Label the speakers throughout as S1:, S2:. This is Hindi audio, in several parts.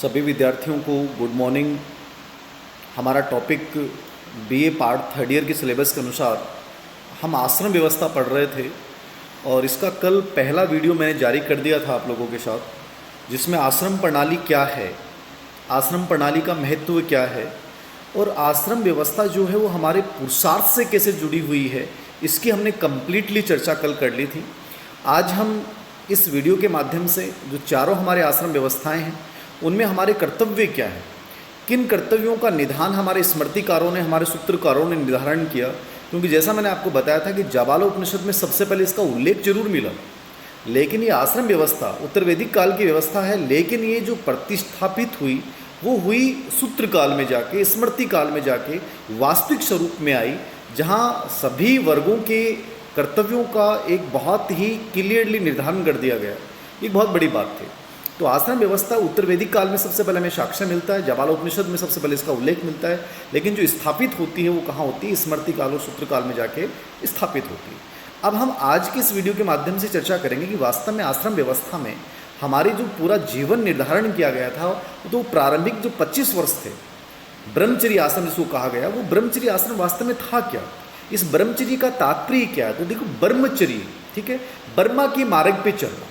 S1: सभी विद्यार्थियों को गुड मॉर्निंग। हमारा topic BA part third year के सिलेबस के अनुसार हम आश्रम व्यवस्था पढ़ रहे थे और इसका कल पहला वीडियो मैंने जारी कर दिया था आप लोगों के साथ, जिसमें आश्रम प्रणाली क्या है, आश्रम प्रणाली का महत्व क्या है और आश्रम व्यवस्था जो है वो हमारे पुरुषार्थ से कैसे जुड़ी हुई है, इसकी हमने कम्प्लीटली चर्चा कल कर ली थी। आज हम इस वीडियो के माध्यम से जो चारों हमारे आश्रम व्यवस्थाएं हैं उनमें हमारे कर्तव्य क्या है, किन कर्तव्यों का निधान हमारे स्मृतिकारों ने, हमारे सूत्रकारों ने निर्धारण किया। क्योंकि जैसा मैंने आपको बताया था कि जाबाल उपनिषद में सबसे पहले इसका उल्लेख जरूर मिला, लेकिन ये आश्रम व्यवस्था उत्तर वैदिक काल की व्यवस्था है, लेकिन ये जो प्रतिष्ठापित हुई वो हुई सूत्र काल में जाके, स्मृति काल में जाके वास्तविक स्वरूप में आई, जहाँ सभी वर्गों के कर्तव्यों का एक बहुत ही क्लियरली निर्धारण कर दिया गया। एक बहुत बड़ी बात थी। तो आश्रम व्यवस्था उत्तर वैदिक काल में सबसे पहले हमें साक्ष्य मिलता है, जाबाल उपनिषद में सबसे पहले इसका उल्लेख मिलता है, लेकिन जो स्थापित होती है वो कहाँ होती है? स्मृति काल और सूत्र काल में जाके स्थापित होती है। अब हम आज के इस वीडियो के माध्यम से चर्चा करेंगे कि वास्तव में आश्रम व्यवस्था में हमारी जो पूरा जीवन निर्धारण किया गया था, तो प्रारंभिक जो 25 वर्ष थे, ब्रह्मचर्य आश्रम जिसको कहा गया, वो ब्रह्मचर्य आश्रम वास्तव में था क्या? इस ब्रह्मचर्य का तात्पर्य क्या है? तो देखो, ब्रह्मचर्य, ठीक है, ब्रह्मा के मार्ग पे चलना।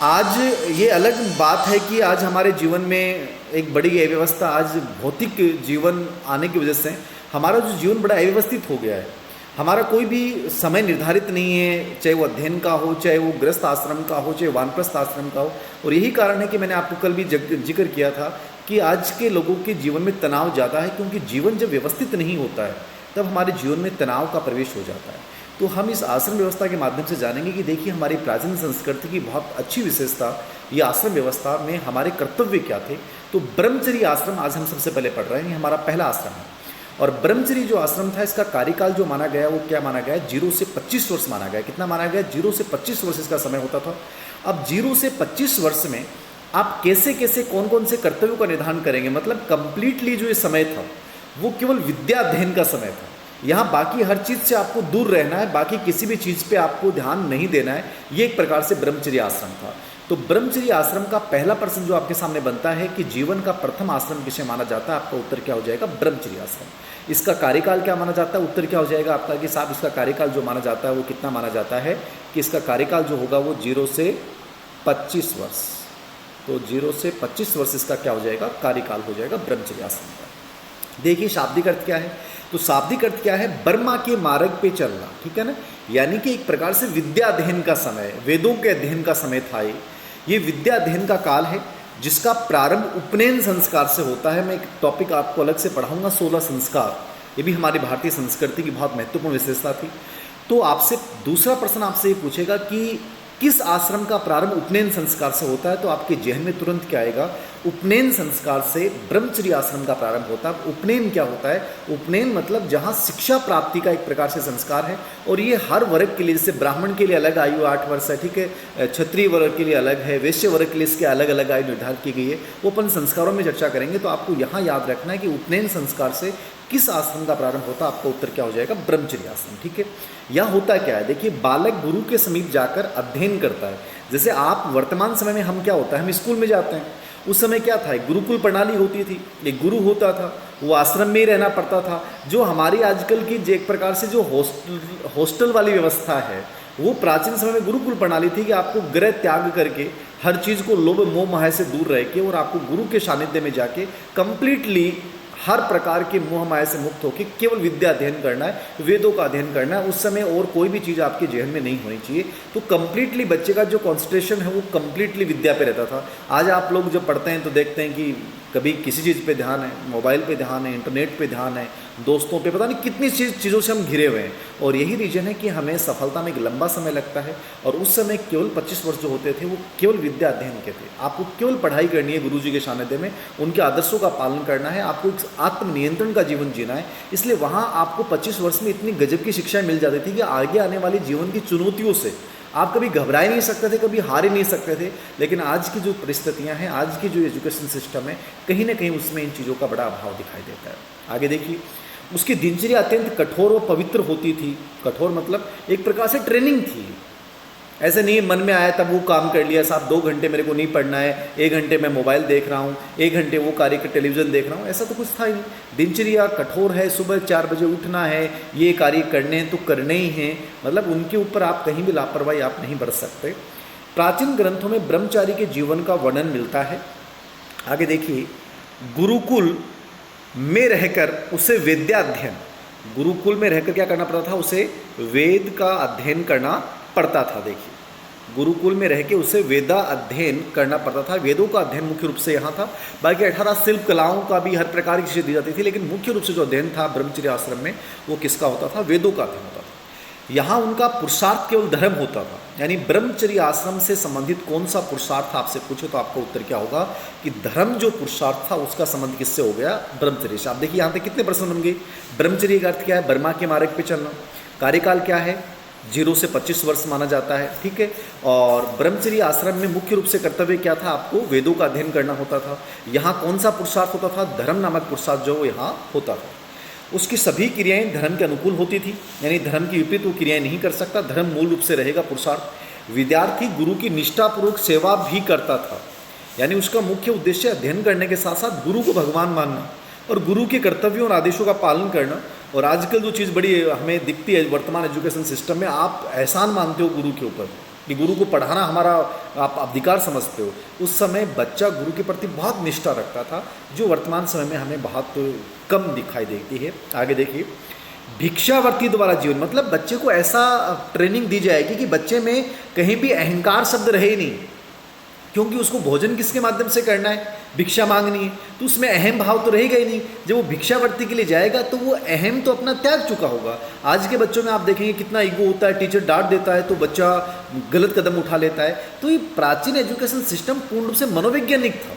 S1: आज ये अलग बात है कि आज हमारे जीवन में एक बड़ी अव्यवस्था, आज भौतिक जीवन आने की वजह से हमारा जो जीवन बड़ा अव्यवस्थित हो गया है। हमारा कोई भी समय निर्धारित नहीं है, चाहे वो अध्ययन का हो, चाहे वो गृहस्थ आश्रम का हो, चाहे वानप्रस्थ आश्रम का हो। और यही कारण है कि मैंने आपको कल भी जिक्र किया था कि आज के लोगों के जीवन में तनाव ज़्यादा है, क्योंकि जीवन जब व्यवस्थित नहीं होता है तब हमारे जीवन में तनाव का प्रवेश हो जाता है। तो हम इस आश्रम व्यवस्था के माध्यम से जानेंगे कि देखिए, हमारी प्राचीन संस्कृति की बहुत अच्छी विशेषता, ये आश्रम व्यवस्था में हमारे कर्तव्य क्या थे। तो ब्रह्मचर्य आश्रम आज हम सबसे पहले पढ़ रहे हैं, ये हमारा पहला आश्रम है। और ब्रह्मचर्य जो आश्रम था, इसका कार्यकाल जो माना गया वो क्या माना गया? 0 से 25 वर्ष माना गया। कितना माना गया? 0 से 25 वर्ष इसका समय होता था। अब 0 से 25 वर्ष में आप कैसे कैसे कौन कौन से कर्तव्यों का निर्धारण करेंगे? मतलब कंप्लीटली जो ये समय था वो केवल विद्या अध्ययन का समय था। यहाँ बाकी हर चीज़ से आपको दूर रहना है, बाकी किसी भी चीज़ पे आपको ध्यान नहीं देना है। ये एक प्रकार से ब्रह्मचर्य आश्रम था। तो ब्रह्मचर्य आश्रम का पहला प्रश्न जो आपके सामने बनता है कि जीवन का प्रथम आश्रम किसे माना जाता है, आपका उत्तर क्या हो जाएगा? ब्रह्मचर्य आश्रम। इसका कार्यकाल क्या माना जाता है? उत्तर क्या हो जाएगा आपका कि साहब इसका कार्यकाल जो माना जाता है वो कितना माना जाता है कि इसका कार्यकाल जो होगा वो 0 से 25 वर्ष। तो 0 से 25 वर्ष इसका क्या हो जाएगा? कार्यकाल हो जाएगा ब्रह्मचर्य आश्रम का। देखिए, शाब्दिक अर्थ क्या है? तो शाब्दिक अर्थ क्या है? ब्रह्मा के मार्ग पे चलना, ठीक है ना। यानी कि एक प्रकार से विद्या अध्ययन का समय, वेदों के अध्ययन का समय था। ये विद्या अध्ययन का काल है, जिसका प्रारंभ उपनयन संस्कार से होता है। मैं एक टॉपिक आपको अलग से पढ़ाऊंगा, 16 संस्कार। ये भी हमारी भारतीय संस्कृति की बहुत महत्वपूर्ण विशेषता थी। तो आपसे दूसरा प्रश्न आपसे ये पूछेगा कि किस आश्रम का प्रारंभ उपनयन संस्कार से होता है? तो आपके जहन में तुरंत क्या आएगा? उपनयन संस्कार से ब्रह्मचर्य आश्रम का प्रारंभ होता है। उपनयन क्या होता है? उपनयन मतलब जहाँ शिक्षा प्राप्ति का एक प्रकार से संस्कार है, और ये हर वर्ग के लिए, जैसे ब्राह्मण के लिए अलग आयु 8 वर्ष है, ठीक है, क्षत्रिय वर्ग के लिए अलग है, वैश्य वर्ग के लिए इसके अलग अलग आयु निर्धारित की गई है। वो अपन संस्कारों में चर्चा करेंगे। तो आपको यहाँ याद रखना है कि उपनयन संस्कार से किस आश्रम का प्रारंभ होता है? आपका उत्तर क्या हो जाएगा? ब्रह्मचर्य आश्रम, ठीक है। यहाँ होता क्या है? देखिए, बालक गुरु के समीप जाकर अध्ययन करता है। जैसे आप वर्तमान समय में हम क्या होता है, हम स्कूल में जाते हैं, उस समय क्या था? एक गुरुकुल प्रणाली होती थी, एक गुरु होता था, वो आश्रम में ही रहना पड़ता था। जो हमारी आजकल की एक प्रकार से जो हॉस्टल वाली व्यवस्था है, वो प्राचीन समय में गुरुकुल प्रणाली थी कि आपको गृह त्याग करके हर चीज़ को लोभ मोह माया से दूर रह के और आपको गुरु के सानिध्य में जाके कंप्लीटली हर प्रकार के मोह माया से मुक्त होकर केवल विद्या अध्ययन करना है, वेदों का अध्ययन करना है। उस समय और कोई भी चीज़ आपके जहन में नहीं होनी चाहिए। तो कंप्लीटली बच्चे का जो कॉन्सेंट्रेशन है वो कंप्लीटली विद्या पे रहता था। आज आप लोग जब पढ़ते हैं तो देखते हैं कि कभी किसी चीज़ पे ध्यान है, मोबाइल पे ध्यान है, इंटरनेट पे ध्यान है, दोस्तों पे, पता नहीं कितनी चीज़ों से हम घिरे हुए हैं। और यही रीजन है कि हमें सफलता में एक लंबा समय लगता है। और उस समय केवल 25 वर्ष जो होते थे वो केवल विद्या अध्ययन के थे। आपको केवल पढ़ाई करनी है गुरु जी के सानिध्य में, उनके आदर्शों का पालन करना है, आपको एक आत्मनियंत्रण का जीवन जीना है। इसलिए वहाँ आपको 25 वर्ष में इतनी गजब की शिक्षाएं मिल जाती थी कि आगे आने वाली जीवन की चुनौतियों से आप कभी घबरा ही नहीं सकते थे, कभी हार ही नहीं सकते थे। लेकिन आज की जो परिस्थितियां हैं, आज की जो एजुकेशन सिस्टम है, कहीं ना कहीं उसमें इन चीज़ों का बड़ा अभाव दिखाई देता है। आगे देखिए, उसकी दिनचर्या अत्यंत कठोर और पवित्र होती थी। कठोर मतलब एक प्रकार से ट्रेनिंग थी। ऐसे नहीं मन में आया तब वो काम कर लिया, साहब 2 घंटे मेरे को नहीं पढ़ना है, 1 घंटे मैं मोबाइल देख रहा हूँ, 1 घंटे वो कार्य का टेलीविज़न देख रहा हूँ, ऐसा तो कुछ था ही नहीं। दिनचर्या कठोर है, सुबह 4 बजे उठना है, ये कार्य करने हैं तो करने ही हैं, मतलब उनके ऊपर आप कहीं भी लापरवाही आप नहीं बरत सकते। प्राचीन ग्रंथों में ब्रह्मचारी के जीवन का वर्णन मिलता है। आगे देखिए, गुरुकुल में रहकर उसे वेद्याध्ययन, गुरुकुल में रहकर क्या करना पड़ता था, उसे वेद का अध्ययन करना पड़ता था। देखिए, गुरुकुल में रह के उसे वेदा अध्ययन करना पड़ता था। वेदों का अध्ययन मुख्य रूप से यहाँ था, बाकी 18 शिल्प कलाओं का भी हर प्रकार की चीज़ें दी जाती थी, लेकिन मुख्य रूप से जो अध्ययन था ब्रह्मचर्य आश्रम में वो किसका होता था, वेदों का अध्ययन होता था। यहाँ उनका पुरुषार्थ केवल धर्म होता था, यानी ब्रह्मचर्य आश्रम से संबंधित कौन सा पुरुषार्थ आपसे पूछो तो आपका उत्तर क्या होगा कि धर्म जो पुरुषार्थ था उसका संबंध किससे हो गया, ब्रह्मचर्य से। आप देखिए यहाँ तक कितने प्रश्न बन गए। ब्रह्मचर्य का अर्थ क्या है, ब्रह्मा के मार्ग पे चलना। कार्यकाल क्या है, 0 से 25 वर्ष माना जाता है, ठीक है। और ब्रह्मचर्य आश्रम में मुख्य रूप से कर्तव्य क्या था, आपको वेदों का अध्ययन करना होता था। यहाँ कौन सा पुरुषार्थ होता था, धर्म नामक पुरुषार्थ जो यहाँ होता था। उसकी सभी क्रियाएं धर्म के अनुकूल होती थी, यानी धर्म की विपरीत वो क्रियाएं नहीं कर सकता, धर्म मूल रूप से रहेगा पुरुषार्थ। विद्यार्थी गुरु की निष्ठापूर्वक सेवा भी करता था, यानी उसका मुख्य उद्देश्य अध्ययन करने के साथ साथ गुरु को भगवान मानना और गुरु के कर्तव्यों और आदेशों का पालन करना। और आजकल जो चीज़ बड़ी हमें दिखती है वर्तमान एजुकेशन सिस्टम में, आप एहसान मानते हो गुरु के ऊपर कि गुरु को पढ़ाना हमारा आप अधिकार समझते हो। उस समय बच्चा गुरु के प्रति बहुत निष्ठा रखता था, जो वर्तमान समय में हमें बहुत कम दिखाई देती है। आगे देखिए, भिक्षावर्ती द्वारा जीवन, मतलब बच्चे को ऐसा ट्रेनिंग दी जाएगी कि बच्चे में कहीं भी अहंकार शब्द रहे ही नहीं, क्योंकि उसको भोजन किसके माध्यम से करना है, भिक्षा मांगनी है, तो उसमें अहम भाव तो रहेगा ही नहीं। जब वो भिक्षावर्ती के लिए जाएगा तो वो अहम तो अपना त्याग चुका होगा। आज के बच्चों में आप देखेंगे कितना ईगो होता है, टीचर डांट देता है तो बच्चा गलत कदम उठा लेता है। तो ये प्राचीन एजुकेशन सिस्टम पूर्ण रूप से मनोवैज्ञानिक था,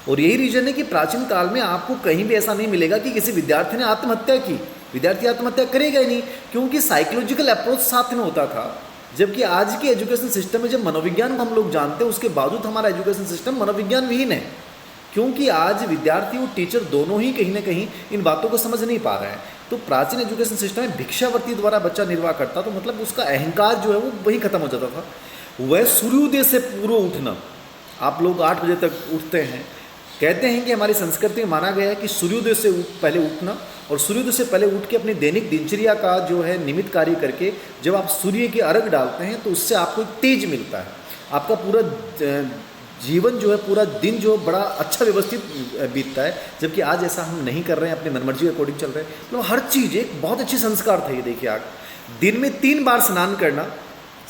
S1: और यही रीजन है कि प्राचीन काल में आपको कहीं भी ऐसा नहीं मिलेगा कि किसी विद्यार्थी ने आत्महत्या की। विद्यार्थी आत्महत्या करेगा ही नहीं, क्योंकि साइकोलॉजिकल अप्रोच साथ में होता था। जबकि आज के एजुकेशन सिस्टम में जब मनोविज्ञान को हम लोग जानते हैं, उसके बावजूद हमारा एजुकेशन सिस्टम मनोविज्ञान विहीन है, क्योंकि आज विद्यार्थी और टीचर दोनों ही कहीं ना कहीं इन बातों को समझ नहीं पा रहे हैं। तो प्राचीन एजुकेशन सिस्टम में भिक्षावर्ती द्वारा बच्चा निर्वाह करता, तो मतलब उसका अहंकार जो है वो वही खत्म हो जाता था। वह सूर्योदय से पूर्व उठना, आप लोग 8 बजे तक उठते हैं, कहते हैं कि हमारी संस्कृति में माना गया है कि सूर्योदय से पहले उठना, और सूर्योदय से पहले उठ के अपनी दैनिक दिनचर्या का जो है निमित्त कार्य करके जब आप सूर्य के अर्घ डालते हैं तो उससे आपको एक तेज मिलता है, आपका पूरा जीवन जो है, पूरा दिन जो बड़ा अच्छा व्यवस्थित बीतता है। जबकि आज ऐसा हम नहीं कर रहे हैं, अपनी मनमर्जी के अकॉर्डिंग चल रहे हैं। तो हर चीज़ एक बहुत अच्छी संस्कार था ये। देखिए, आप दिन में 3 बार स्नान करना,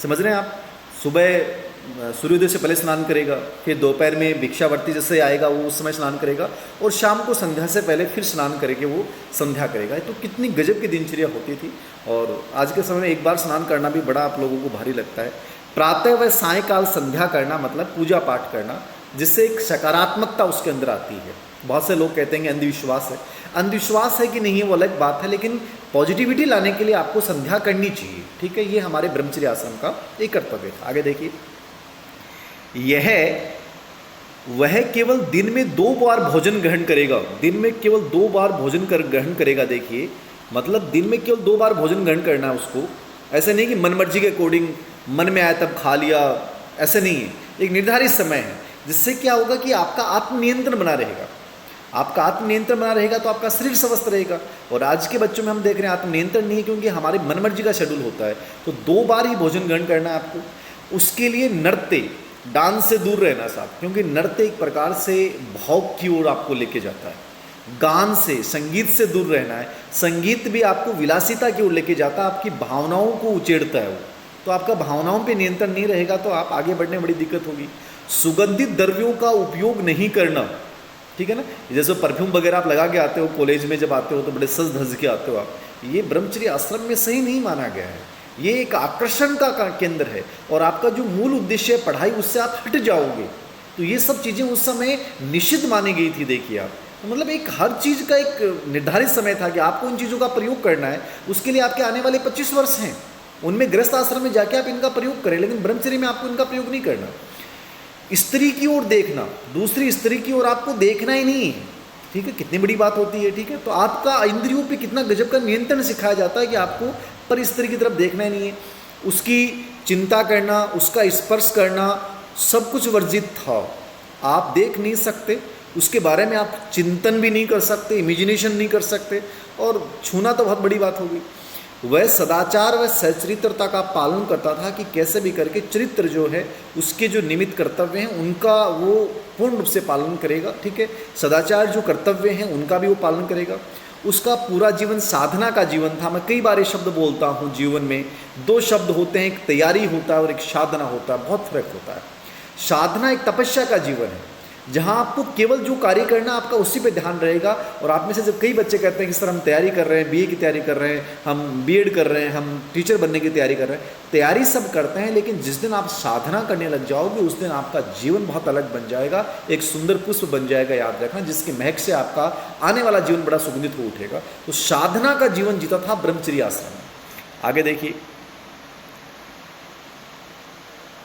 S1: समझ रहे हैं आप, सुबह सूर्योदय से पहले स्नान करेगा, फिर दोपहर में भिक्षावर्ती जैसे आएगा वो उस समय स्नान करेगा, और शाम को संध्या से पहले फिर स्नान करके वो संध्या करेगा। तो कितनी गजब की दिनचर्या होती थी। और आज के समय में एक बार स्नान करना भी बड़ा आप लोगों को भारी लगता है। प्रातः व सायंकाल संध्या करना, मतलब पूजा पाठ करना, जिससे एक सकारात्मकता उसके अंदर आती है। बहुत से लोग कहते हैं कि अंधविश्वास है, अंधविश्वास है कि नहीं वो अलग बात है, लेकिन पॉजिटिविटी लाने के लिए आपको संध्या करनी चाहिए, ठीक है। ये हमारे ब्रह्मचर्य आश्रम का एक कर्तव्य था। आगे देखिए, वह केवल दिन में 2 बार भोजन ग्रहण करेगा, दिन में केवल 2 बार भोजन ग्रहण करेगा। देखिए, मतलब दिन में केवल 2 बार भोजन ग्रहण करना है उसको। ऐसे नहीं कि मनमर्जी के अकॉर्डिंग मन में आया तब खा लिया, ऐसे नहीं है। एक निर्धारित समय है, जिससे क्या होगा कि आपका आत्मनियंत्रण बना रहेगा। आपका आत्मनियंत्रण बना रहेगा तो आपका शरीर स्वस्थ रहेगा। और आज के बच्चों में हम देख रहे हैं आत्मनियंत्रण नहीं है, क्योंकि हमारी मनमर्जी का शेड्यूल होता है। तो 2 बार ही भोजन ग्रहण करना है आपको। उसके लिए नृत्य, डांस से दूर रहना साहब, क्योंकि नृत्य एक प्रकार से भोग की ओर आपको लेके जाता है। गान से, संगीत से दूर रहना है। संगीत भी आपको विलासिता की ओर लेके जाता है, आपकी भावनाओं को उचेड़ता है वो। तो आपका भावनाओं पे नियंत्रण नहीं रहेगा तो आप आगे बढ़ने में बड़ी दिक्कत होगी। सुगंधित द्रव्यों का उपयोग नहीं करना, ठीक है ना। जैसे परफ्यूम वगैरह आप लगा के आते हो, कॉलेज में जब आते हो तो बड़े सज धज के आते हो आप, ये ब्रह्मचर्य आश्रम में सही नहीं माना गया है। ये एक आकर्षण का केंद्र है, और आपका जो मूल उद्देश्य है पढ़ाई, उससे आप हट जाओगे। तो ये सब चीज़ें उस समय निषिद्ध मानी गई थी। देखिए आप, तो मतलब एक हर चीज़ का एक निर्धारित समय था कि आपको इन चीज़ों का प्रयोग करना है। उसके लिए आपके आने वाले 25 वर्ष हैं, उनमें गृहस्थ आश्रम में जाके आप इनका प्रयोग करें, लेकिन ब्रह्मचर्य में आपको इनका प्रयोग नहीं करना। स्त्री की ओर देखना, दूसरी स्त्री की ओर आपको देखना ही नहीं है, ठीक है। कितनी बड़ी बात होती है, ठीक है। तो आपका इंद्रियों पे कितना गजब का नियंत्रण सिखाया जाता है कि आपको पर स्त्री की तरफ देखना ही नहीं है। उसकी चिंता करना, उसका स्पर्श करना सब कुछ वर्जित था। आप देख नहीं सकते, उसके बारे में आप चिंतन भी नहीं कर सकते, इमेजिनेशन नहीं कर सकते, और छूना तो बहुत बड़ी बात होगी। वह सदाचार व सच्चरित्रता का पालन करता था कि कैसे भी करके चरित्र जो है उसके जो निमित्त कर्तव्य हैं उनका वो पूर्ण रूप से पालन करेगा। ठीक है, सदाचार जो कर्तव्य हैं उनका भी वो पालन करेगा। उसका पूरा जीवन साधना का जीवन था। मैं कई बार ये शब्द बोलता हूँ, जीवन में दो शब्द होते हैं, एक तैयारी होता है और एक साधना होता है। बहुत फर्क होता है। साधना एक तपस्या का जीवन है जहाँ आपको केवल जो कार्य करना आपका उसी पे ध्यान रहेगा। और आप में से जब कई बच्चे कहते हैं कि सर हम तैयारी कर रहे हैं, बीए की तैयारी कर रहे हैं, हम बीएड कर रहे हैं, हम टीचर बनने की तैयारी कर रहे हैं, तैयारी सब करते हैं, लेकिन जिस दिन आप साधना करने लग जाओगे उस दिन आपका जीवन बहुत अलग बन जाएगा, एक सुंदर पुष्प बन जाएगा, याद रखना, जिसकी महक से आपका आने वाला जीवन बड़ा सुगंधित हो उठेगा। तो साधना का जीवन जीता था ब्रह्मचर्य आश्रम में। आगे देखिए,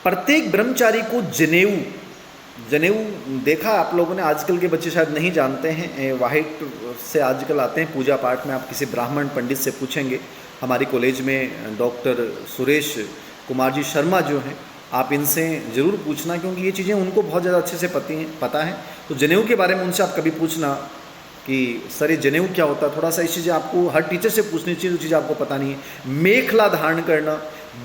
S1: प्रत्येक ब्रह्मचारी को जनेऊ, जनेऊ देखा आप लोगों ने, आजकल के बच्चे शायद नहीं जानते हैं, वाहिट से आजकल आते हैं पूजा पाठ में। आप किसी ब्राह्मण पंडित से पूछेंगे, हमारी कॉलेज में डॉक्टर सुरेश कुमार जी शर्मा जो हैं, आप इनसे ज़रूर पूछना, क्योंकि ये चीज़ें उनको बहुत ज़्यादा अच्छे से पता है। तो जनेऊ के बारे में उनसे आप कभी पूछना कि सर ये जनेऊ क्या होता है, थोड़ा सा इस चीज़ें आपको हर टीचर से पूछनी चाहिए, जो चीज़ें आपको पता नहीं है। मेखला धारण करना,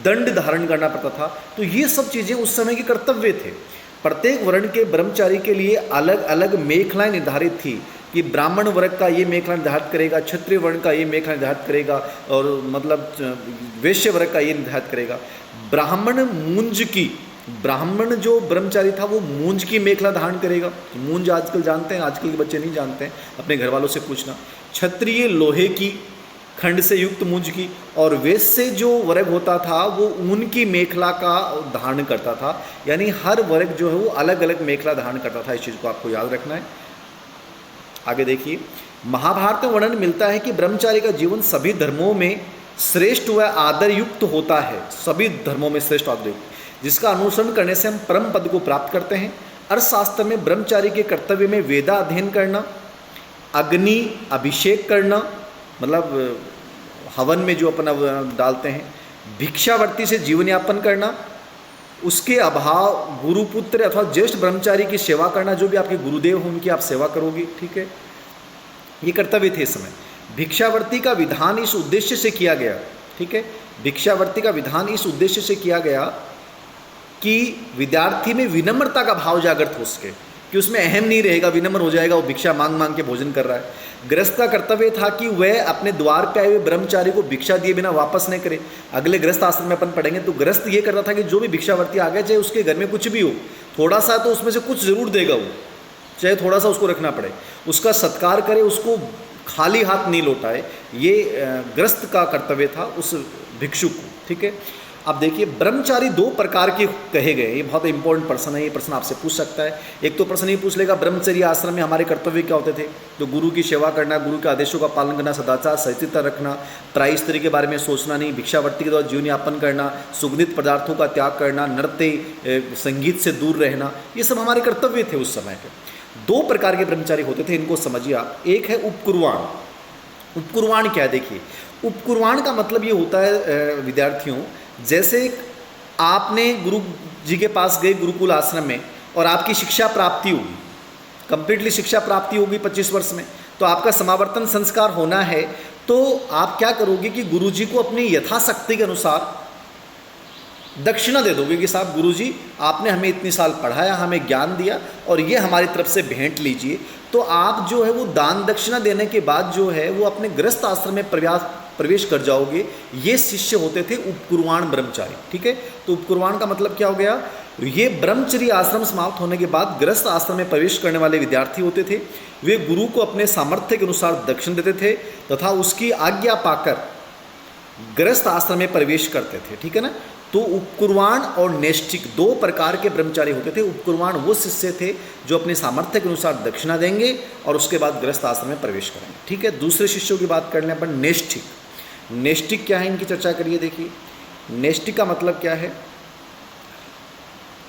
S1: दंड धारण करना पड़ता था। तो ये सब चीज़ें उस समय के कर्तव्य थे। प्रत्येक वर्ण के ब्रह्मचारी के लिए अलग अलग मेखलाएं निर्धारित थी कि ब्राह्मण वर्ग का ये मेखला निर्धारित करेगा, क्षत्रिय वर्ण का ये मेखला निर्धारित करेगा, और मतलब वैश्य वर्ग का ये निर्धारित करेगा। ब्राह्मण मूंज की, ब्राह्मण जो ब्रह्मचारी था वो मूंज की मेखला धारण करेगा। मूंज आजकल जानते हैं, आजकल के बच्चे नहीं जानते हैं, अपने घर वालों से पूछना। क्षत्रिय लोहे की खंड से युक्त मूंज की, और वैश्य जो वर्ग होता था वो ऊन की मेखला का धारण करता था। यानी हर वर्ग जो है वो अलग अलग मेखला धारण करता था। इस चीज़ को आपको याद रखना है। आगे देखिए, महाभारत में वर्णन मिलता है कि ब्रह्मचारी का जीवन सभी धर्मों में श्रेष्ठ व आदर युक्त होता है। सभी धर्मों में श्रेष्ठ आदर युक्त, जिसका अनुसरण करने से हम परम पद को प्राप्त करते हैं। अर्थशास्त्र में ब्रह्मचारी के कर्तव्य में वेदा अध्ययन करना, अग्नि अभिषेक करना, मतलब हवन में जो अपना डालते हैं, भिक्षावर्ती से जीवन यापन करना, उसके अभाव गुरुपुत्र अथवा ज्येष्ठ ब्रह्मचारी की सेवा करना, जो भी आपके गुरुदेव हों उनकी आप सेवा करोगे। ठीक है, ये कर्तव्य थे इस समय। भिक्षावर्ती का विधान इस उद्देश्य से किया गया, ठीक है, भिक्षावर्ती का विधान इस उद्देश्य से किया गया कि विद्यार्थी में विनम्रता का भाव जागृत हो सके, कि उसमें अहम नहीं रहेगा, विनम्र हो जाएगा, वो भिक्षा मांग मांग के भोजन कर रहा है। गृहस्थ का कर्तव्य था कि वह अपने द्वार पे आए हुए ब्रह्मचारी को भिक्षा दिए बिना वापस नहीं करे। अगले गृहस्थ आश्रम में अपन पढ़ेंगे तो गृहस्थ ये करता था कि जो भी भिक्षावर्ती आ गया, चाहे उसके घर में कुछ भी हो, थोड़ा सा तो उसमें से कुछ जरूर देगा वो, चाहे थोड़ा सा उसको रखना पड़े, उसका सत्कार करे, उसको खाली हाथ नहीं लौटाए। ये गृहस्थ का कर्तव्य था उस भिक्षु को। ठीक है, अब देखिए, ब्रह्मचारी दो प्रकार के कहे गए। ये बहुत इंपॉर्टेंट प्रश्न है, ये प्रश्न आपसे पूछ सकता है। एक तो प्रश्न ये पूछ लेगा, ब्रह्मचर्य आश्रम में हमारे कर्तव्य क्या होते थे? तो गुरु की सेवा करना, गुरु के आदेशों का पालन करना, सदाचार सहिष्णुता रखना, प्राय स्त्री के बारे में सोचना नहीं, भिक्षावर्ती के द्वारा जीवन यापन करना, सुगंधित पदार्थों का त्याग करना, नृत्य संगीत से दूर रहना, ये सब हमारे कर्तव्य थे उस समय के। दो प्रकार के ब्रह्मचारी होते थे, इनको समझिए आप। एक है उपकुर्वाण। उपकुर्वाण क्या है? देखिए, उपकुर्वाण का मतलब ये होता है विद्यार्थियों, जैसे आपने गुरु जी के पास गए गुरुकुल आश्रम में और आपकी शिक्षा प्राप्ति होगी, कंप्लीटली शिक्षा प्राप्ति होगी 25 वर्ष में, तो आपका समावर्तन संस्कार होना है। तो आप क्या करोगे कि गुरु जी को अपनी यथाशक्ति के अनुसार दक्षिणा दे दोगे कि साहब गुरु जी आपने हमें इतनी साल पढ़ाया, हमें ज्ञान दिया और ये हमारी तरफ से भेंट लीजिए। तो आप जो है वो दान दक्षिणा देने के बाद जो है वो अपने गृहस्थ आश्रम में प्रवेश कर जाओगे। ये शिष्य होते थे उपकुर्वाण ब्रह्मचारी। ठीक है, तो उपकुर्वाण का मतलब क्या हो गया? ये ब्रह्मचर्य आश्रम समाप्त होने के बाद गृहस्थ आश्रम में प्रवेश करने वाले विद्यार्थी होते थे। वे गुरु को अपने सामर्थ्य के अनुसार दक्षिण देते थे तथा उसकी आज्ञा पाकर गृहस्थ आश्रम में प्रवेश करते थे। ठीक है ना, तो उपकुर्वाण और नैष्ठिक दो प्रकार के ब्रह्मचारी होते थे। उपकुर्वाण वो शिष्य थे जो अपने सामर्थ्य के अनुसार दक्षिणा देंगे और उसके बाद गृहस्थ आश्रम में प्रवेश करेंगे। ठीक है, दूसरे शिष्यों की बात कर लें अपन, नैष्ठिक। नैष्ठिक क्या है, इनकी चर्चा करिए। देखिए, नैष्ठिक का मतलब क्या है?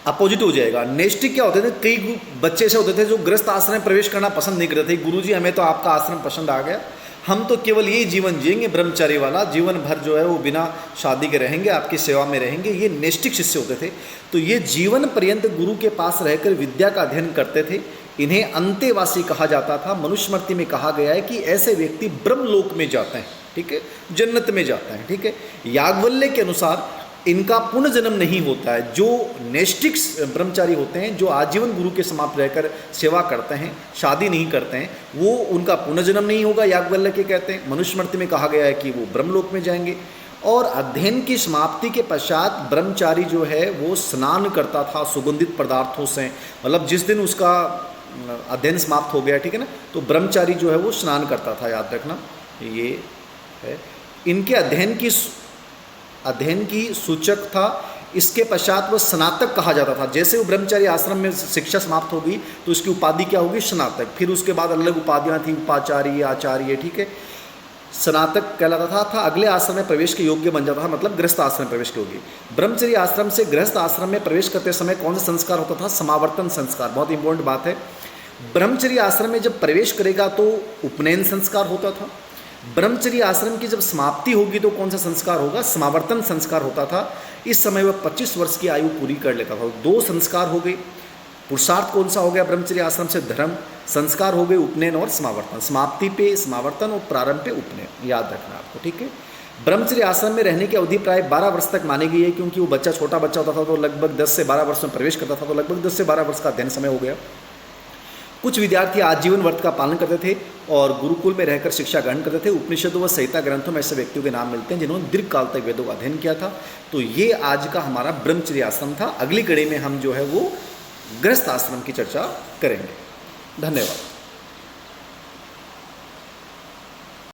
S1: अपोजिट हो जाएगा। नैष्ठिक क्या होते थे? कई बच्चे ऐसे होते थे जो गृहस्थ आश्रम में प्रवेश करना पसंद नहीं करते थे। गुरुजी हमें तो आपका आश्रम पसंद आ गया, हम तो केवल यही जीवन जिएंगे ब्रह्मचर्य वाला, जीवन भर जो है वो बिना शादी के रहेंगे, आपकी सेवा में रहेंगे। ये नैष्ठिक शिष्य होते थे। तो ये जीवन पर्यंत गुरु के पास रहकर विद्या का अध्ययन करते थे। इन्हें अंतेवासी कहा जाता था। मनुस्मृति में कहा गया है कि ऐसे व्यक्ति ब्रह्मलोक में जाते हैं, ठीक है, जन्नत में जाते हैं, ठीक है। याज्ञवल्क्य के अनुसार इनका पुनर्जन्म नहीं होता है। जो नैष्ठिक ब्रह्मचारी होते हैं, जो आजीवन गुरु के समाप्त रहकर सेवा करते हैं, शादी नहीं करते हैं, वो उनका पुनर्जन्म नहीं होगा, याज्ञवल्क्य कहते हैं। मनुस्मृति में कहा गया है कि वो ब्रह्मलोक में जाएंगे। और अध्ययन की समाप्ति के पश्चात ब्रह्मचारी जो है वो स्नान करता था सुगंधित पदार्थों से। मतलब जिस दिन उसका अध्ययन समाप्त हो गया, ठीक है ना, तो ब्रह्मचारी जो है वो स्नान करता था, याद रखना ये है। इनके अध्ययन की सूचक था। इसके पश्चात वह स्नातक कहा जाता था। जैसे वो ब्रह्मचारी आश्रम में शिक्षा समाप्त होगी तो उसकी उपाधि क्या होगी, स्नातक। फिर उसके बाद अलग उपाधियाँ थी, उपाचार्य, आचार्य, ठीक है, स्नातक कहलाता था। अगले आश्रम में प्रवेश के योग्य बन जाता था, मतलब गृहस्थ आश्रम में प्रवेश के योग्य। ब्रह्मचर्य आश्रम से गृहस्थ आश्रम में प्रवेश करते समय कौन सा संस्कार होता था, समावर्तन संस्कार। बहुत इंपॉर्टेंट बात है। ब्रह्मचर्य आश्रम में जब प्रवेश करेगा तो उपनयन संस्कार होता था। ब्रह्मचर्य आश्रम की जब समाप्ति होगी तो कौन सा संस्कार होगा, समावर्तन संस्कार होता था। इस समय वह 25 वर्ष की आयु पूरी कर लेता था। 2 संस्कार हो गए। पुरुषार्थ कौन सा हो गया ब्रह्मचर्य आश्रम से, धर्म। संस्कार हो गए उपनयन और समावर्तन। समाप्ति पे समावर्तन और प्रारंभ पे उपनयन, याद रखना आपको, ठीक है। ब्रह्मचर्य आश्रम में रहने की अवधि प्राय 12 वर्ष तक मानी गई है, क्योंकि वो बच्चा छोटा बच्चा होता था तो लगभग 10 से 12 वर्ष में प्रवेश करता था, तो लगभग 10 से 12 वर्ष का अध्ययन समय हो गया। कुछ विद्यार्थी आजीवन व्रत का पालन करते थे और गुरुकुल में रहकर शिक्षा ग्रहण करते थे। उपनिषदों व संहिता ग्रंथों में ऐसे व्यक्तियों के नाम मिलते हैं जिन्होंने दीर्घ काल तक वेदों का अध्ययन किया था। तो ये आज का हमारा ब्रह्मचर्य आश्रम था। अगली कड़ी में हम जो है वो गृहस्थ आश्रम की चर्चा करेंगे। धन्यवाद।